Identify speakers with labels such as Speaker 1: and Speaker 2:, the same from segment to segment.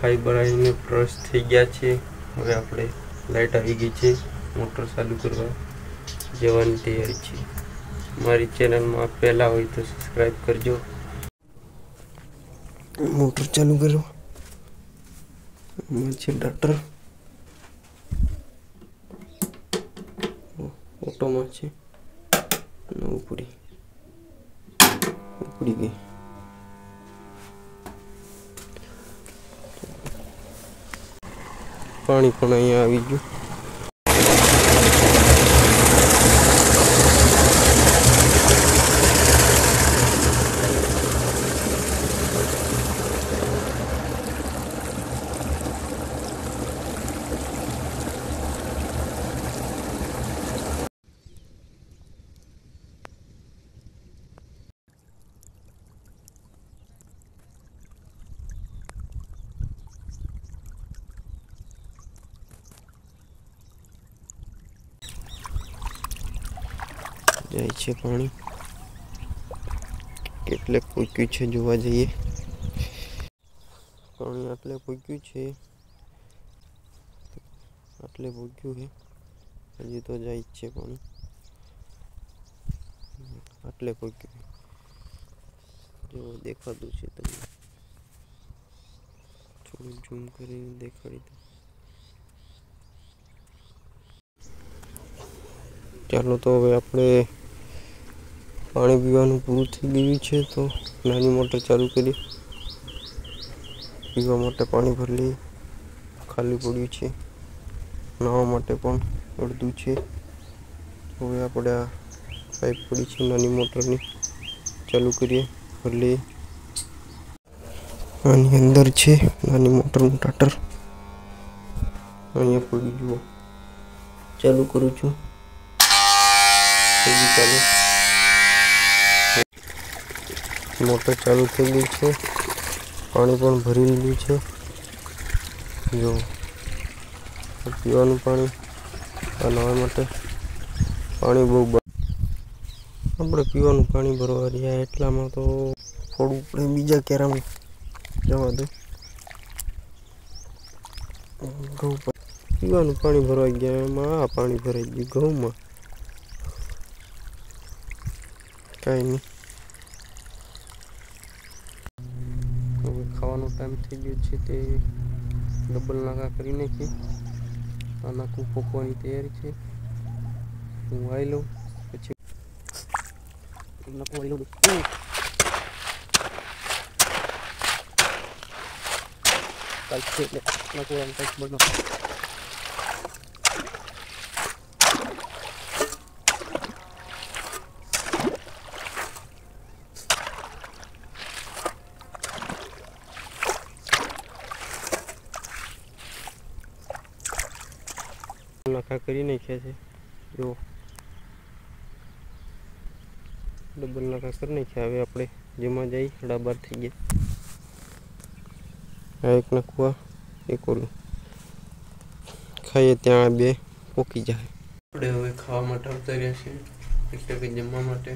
Speaker 1: खाई बनाई फ्रेश थी गया छे। हवे आपणे लाइट आई गई है, मोटर चालू करवा जवानी तैयारी छे। मारी चैनल में पहला हो तो सब्सक्राइब करजो। मोटर चालू करो डाक्टर ऑटो में छे उपड़ी गई। पानी पण अहींया आवी गयुं। जाय छे पानी કેટલે પૂક્યું છે જોવા જઈએ। પાણી આટલે પૂક્યું છે, આટલે પૂક્યું છે, હજી તો જાય જ છે પાણી। આટલે પૂક્યું જો દેખાતું છે તમને, થોડું ઝૂમ કરીને દેખાડી દઉં। ચાલો તો હવે આપણે पानी पीवानुं पूरुं थई गयुं छे तो नानी मोटर चालू करी पीवा माटे पानी भरी लईए। खाली पड्युं छे, नावा माटे पण अर्धुं छे। हवे आपणे आ पाइप पड़ी छे नानी मोटरनी चालू करीए, भरी लईए। आनी अंदर छे नानी मोटरनुं टाटर, अहींया पड्युं जुओ। चालू करूं छुं, चालू मोटर चालू थई गई है। पानी पण भरी लीधुं छे जो पीवानुं पाणी आ नावा माटे पाणी बहु આપણે પીવાનું પાણી ભરવા રહ્યા એટલામાં તો થોડું આપણે બીજા કેરામાં જવા દો। ઘઉં પીવાનું પાણી ભરવા ગયા એમાં આ પાણી ભરાઈ ગયું ઘઉંમાં। કાંઈ નહીં, હવે ખાવાનો ટાઈમ થઈ ગયો છે તે ડબલ નાકા કરી નાખી। આ નાખું પોકવાની તૈયારી છે। હું વાઈ લઉં પછી નાખું વાઈ લઉં। કાંઈક છે એટલે નાખું કાંઈક બનો नाखा करी नाख्या छे जो डबल नाखा कर नाख्या। हवे आपणे जेमां जाई डाबर थई गया। आ एक नाखवा एक ओલું खाઈએ ત્યાં બે પોકી જાય। આપણે હવે ખાવા માટે આવતા રહ્યા છે, એટલે કે જમવા માટે।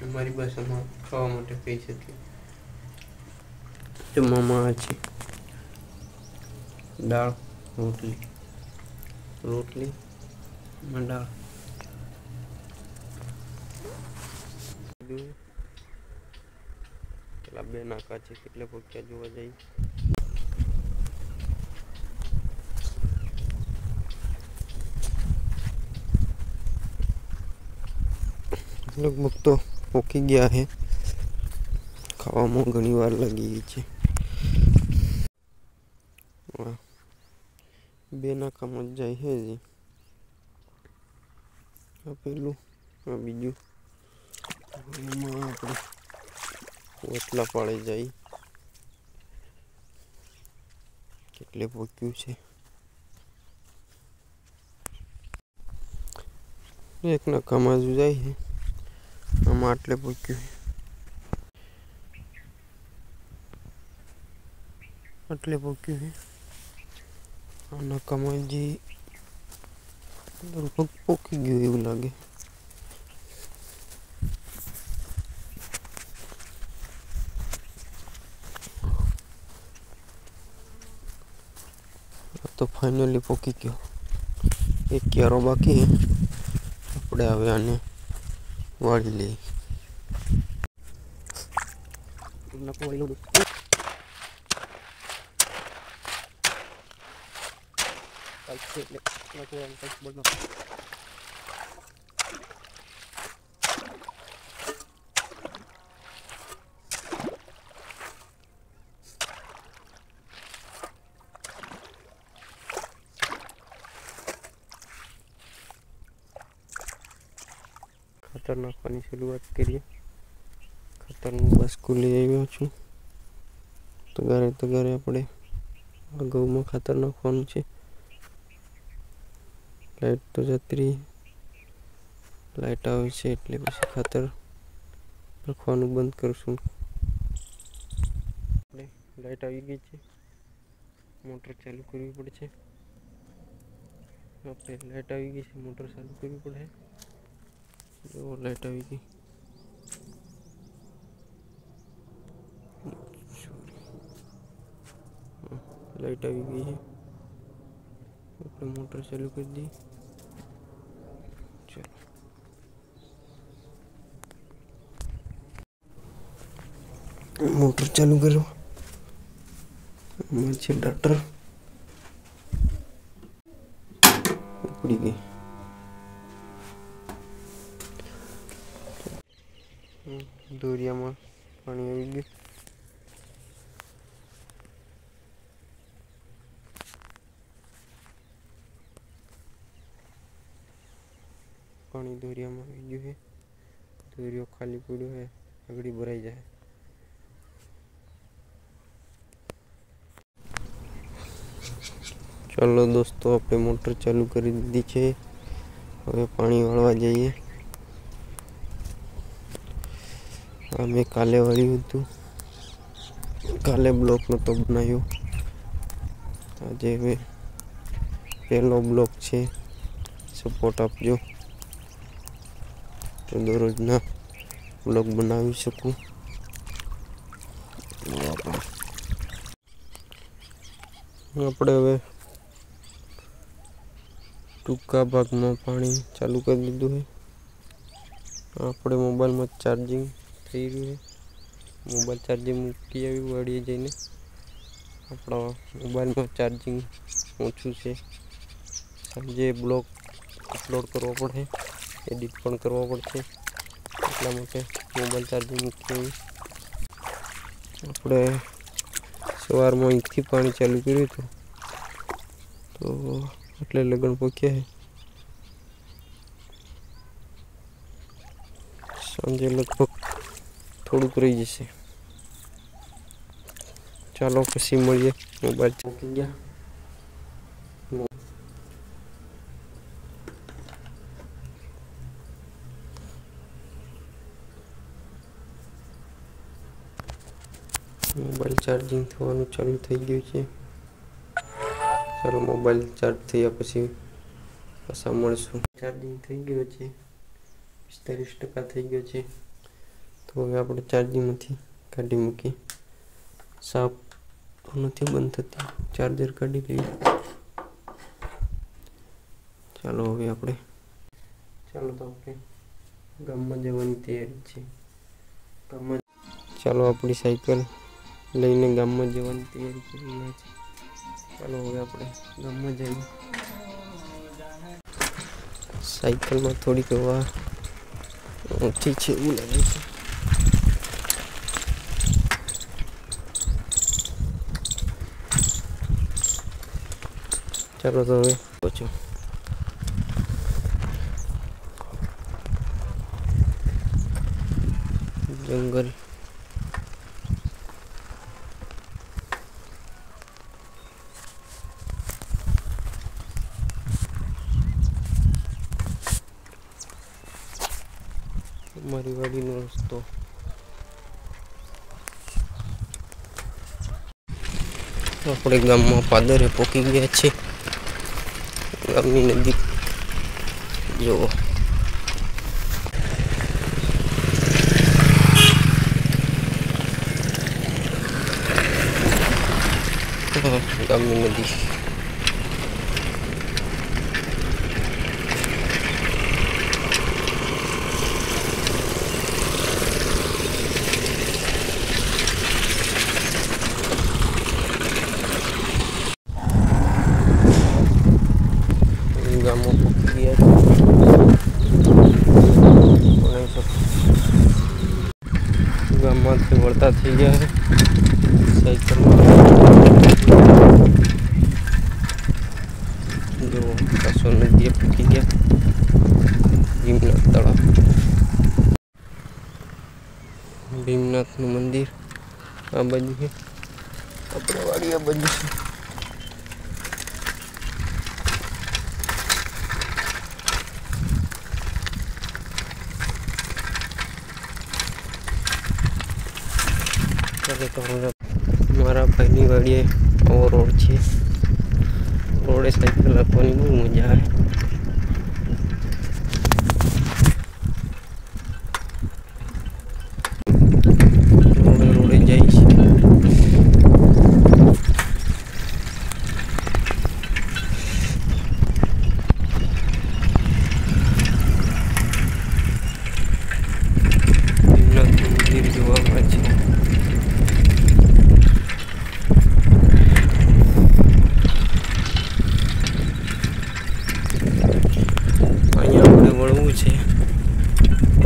Speaker 1: અમારી ભાષામાં ખાવા માટે કહી શકીએ। જમવામાં આ છે દાળ રોટલી, रोटली मंडा પેલા બે નાકા છે કેટલે પોક્યા જોવા જઈ। लगभग तो पोकी गया है, खावामां घणी वार लागी गई छे। बे नाका में जाए है जी आ पेलू आ बीजू अपने ओटला पाड़े जाई કેટલે પોક્યું છે। એક નાકામાં જ જાય છે, આમાં આટલે પોક્યું છે, આટલે પોક્યું છે। આ નાકામાં જે લગભગ પોકી ગયું એવું લાગે। तो फाइनली पोकी गयो। एक क्यारो बाकी है, આપણે હવે આને વાળી લઈએ। खातर नाखवानी शुरुआत करिए। खातर बास्कु लई आव्यो छुं। तगारे तगारे આપણે ઘઉંમાં ખાતર નાખવાનું છે। લાઈટ તો જતી રહી, લાઈટ આવે છે એટલે પછી ખાતર નાખવાનું બંધ કરશું। આપણે લાઈટ આવી ગઈ છે, મોટર ચાલુ કરવી પડશે। આપણે લાઈટ આવી ગઈ છે, મોટર ચાલુ કરવી પડે। જો લાઈટ આવી ગઈ, लाइट આવી ગઈ है। આપણે મોટર ચાલુ કરી દી। चलो मोटर चालू करो। मच्छी डॉक्टर पड़ी गई। दूरिया में पानी आई गई। पानी दोरिया में आई गयो है। दोरियो खाली पड़ो है, अगड़ी भराई जाए। चलो दोस्तों, आपने मोटर चालू कर दी है। हमें पानी वाळवा जाइए। मैं काले वाली हूँ, काले ब्लॉक में तो बनायो। आज वे पहलो ब्लॉक है, सपोर्ट आपजो तो दररोज ना ब्लॉग बनावी सकूं। આપણે હવે ટૂંકા ભાગમાં પાણી ચાલુ કરી દીધું है। આપણે મોબાઈલમાં ચાર્જિંગ થઈ રહ્યું है। મોબાઈલ ચાર્જિંગ મૂકી આવી વાડીએ જઈને। આપણા મોબાઈલમાં ચાર્જિંગ ઓછું છે। સાંજે બ્લોગ અપલોડ કરવો પડે, એડિટ પણ કરવો પડશે, એટલા માટે મોબાઈલ ચાર્જિંગ મૂકી આવી। આપણે સવારમાં અહીંથી પાણી ચાલુ કર્યું હતું તો એટલે લગન પોક્યા है। સાંજે લગભગ થોડુંક રહી જશે। ચાલો પછી મળીએ। મોબાઈલ મૂકી ગયા। मोबाइल चार्जिंग थवानुं चालू थई गयुं छे। चलो मोबाइल चार्ज थया पछी पाछा मळीशुं। चार्जिंग थई गयुं छे, 45% थई गयुं छे। तो हवे आपणे चार्जिंग मांथी काढी मूकी। साफ तो नथी बंद थती, चार्जर काढी लईए। चलो हवे आपणे तो आपणे गाममां जवानी तैयारी छे। गाममां चलो अपनी साइकल लईने गाममां जवानी तैयारी करी रह्या छे। चलो हवे आपणे गाममां जईए। साइकल में थोड़ी हवा ओછી છે એવું લાગે છે। चलो तो हवे पहुंचो। जंगल हमारी वाड़ी नो रस्तो। अपने गाम में पादरे पोकी गया छे। गामनी नदी जो गामनी नदी गामમાંથી વળતા થઈ ગયા છે સાયકલમાં। જો પાછો નદીએ પહોંચી ગયા ભીમનાથ તળાવ। ભીમનાથનું મંદિર આ બાજુ છે, આપણે વાડી આ બાજુ છે। मारा भाई वाड़ी आવો रोड है, रोडे साइकिल हाकवानी बहुत मजा आए। रोडे रोडे जाई छे। भीमनाथ मंदिर जोवा મળે છે।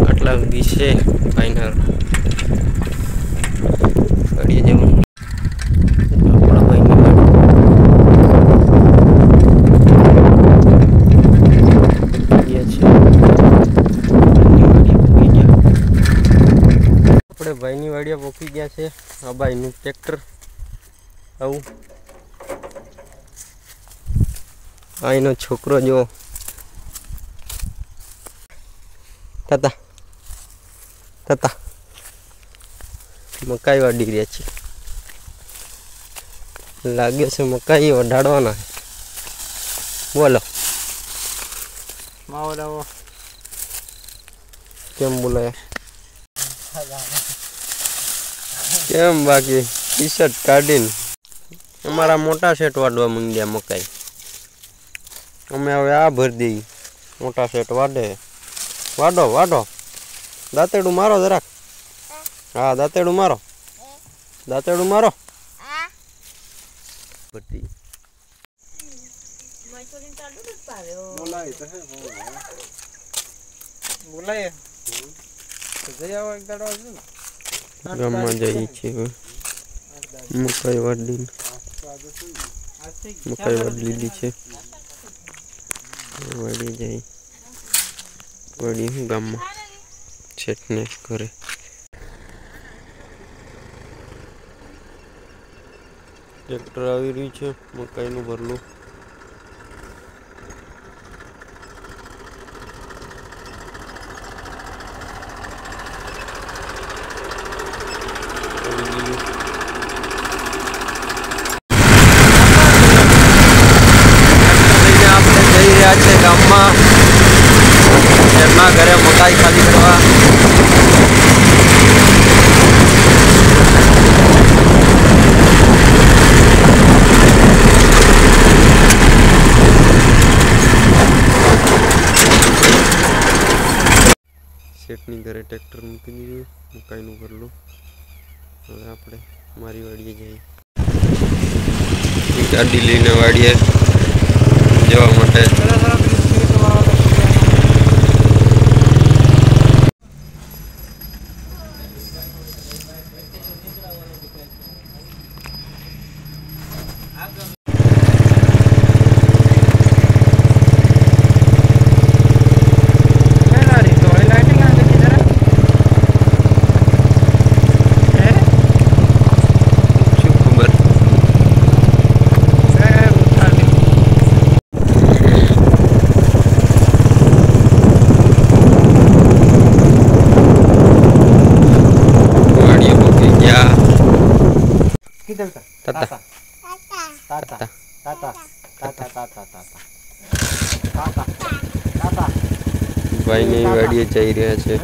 Speaker 1: आटला सुधी है फाइनल गाड़ी जवान अपना भाई अपने भाई वाड़िया पोकी गया है। आ भाई नु ट्रेक्टर आવું आईनो छोकरो जो ताता ताता मकाई वाड़ी रहा है, लागे से मकाई वढाड़वाना है। बोलो मावलाओ केम बोलाया केम बाकी टी शर्ट काढ़ीन अमारा मोटा सेट वाड़वा मंड्या मकाई। अमे हवे आ भर दी मोटा सेट वाड़े। वाडो वाडो दातेडू मारो जरा। हाँ दातेडू मारो, दातेडू मारो। बटी बोलाए गामમાં જઈએ છીએ। મકાઈ વાડી લીધી છે, વાડી જઈ वड़ी हूँ गाम में छेटने करे। ट्रेक्टर आई रही है मकाई नु भरलू। आपने जई रहा है गाम में घरे मकाई खाली करवा। सेटनी घरे ट्रेक्टर मूकी दीधुं, मकाई नु भरलू। हवे आपणे मारी वाड़ीए जईए। गाड़ी लईने वाड़ीए जवा माटे ताता ताता ताता भाई ने वाड़िए जाई रह्या छे।